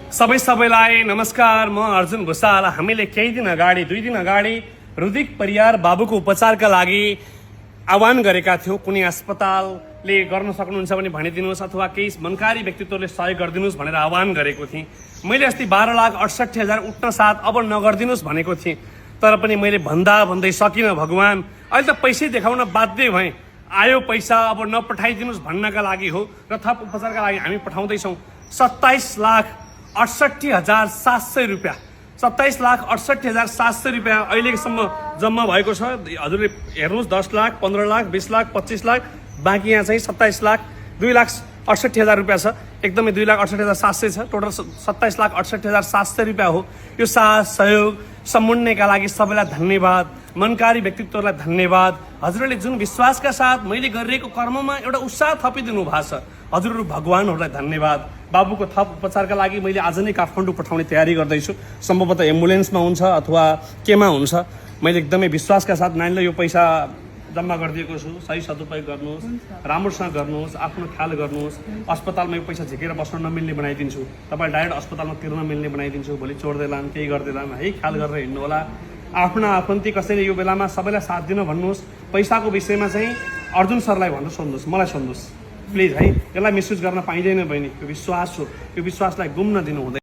सबैलाई नमस्कार। म अर्जुन भुसाल। हामीले केही दिन अगाडि 2 दिन अगाडि रुदिक परियार बाबुको उपचारका लागि आह्वान गरेका थियौँ। कुनै अस्पतालले गर्न सक्नुहुन्छ भने भनिदिनुहोस् अथवा केही मनकारी व्यक्तित्वले सहयोग गरिदिनुहोस् भनेर आह्वान गरेको थिएँ। मैले अस्ति 12,68,000 उठ्न साथ अब नगरिदिनुहोस् भनेको थिएँ, तर पनि मैले भन्दै सकिनँ। भगवान अहिले त पैसै देखाउन बाध्य भएँ। आयो पैसा, अब नपठाइदिनुहोस् भन्नका लागि हो र थप उपचारका लागि हामी पठाउँदैछौँ 27,68,700 रुपियाँ। 27,68,700 रुपियाँ अहिलेसम्म जम्मा भएको छ। हजुरले हेर्नुहोस्, 10 लाख, 15 लाख, 20 लाख, 25 लाख, बाँकी यहाँ चाहिँ 2,68,000 रुपियाँ छ। एकदमै 2,68,700 छ। टोटल 27,68,700 रुपियाँ हो। यो साथ सहयोग समुन्नेका लागि सबैलाई धन्यवाद। मनकारी व्यक्तित्वलाई धन्यवाद। हजुरहरूले जुन विश्वासका साथ मैले गरिरहेको कर्ममा एउटा उत्साह थपिदिनु भएको छ, हजुरहरू भगवानहरूलाई धन्यवाद। बाबुको थप उपचारका लागि मैले आज नै काठमाडौँ पठाउने तयारी गर्दैछु। सम्भवतः एम्बुलेन्समा हुन्छ अथवा केमा हुन्छ। मैले एकदमै विश्वासका साथ नानीलाई यो पैसा जम्मा गरिदिएको छु। सही सदुपयोग गर्नुहोस्, राम्रोसँग गर्नुहोस्, आफ्नो ख्याल गर्नुहोस्। अस्पतालमा यो पैसा झिकेर बस्न नमिल्ने बनाइदिन्छु। तपाईँ डाइरेक्ट अस्पतालमा तिर्न मिल्ने बनाइदिन्छु। भोलि चोर्दैलान्, केही गर्दैलान् है, ख्याल गरेर हिँड्नु होला। आफ्ना आफन्ती कसैले यो बेलामा सबैलाई साथ दिन भन्नुहोस्। पैसाको विषयमा चाहिँ अर्जुन सरलाई भनेर सोध्नुहोस्, मलाई सोध्नुहोस् प्लिज है। यसलाई मिसयुज गर्न पाइँदैन बहिनी। यो विश्वास हो, यो विश्वासलाई गुम्न दिनु हुँदैन।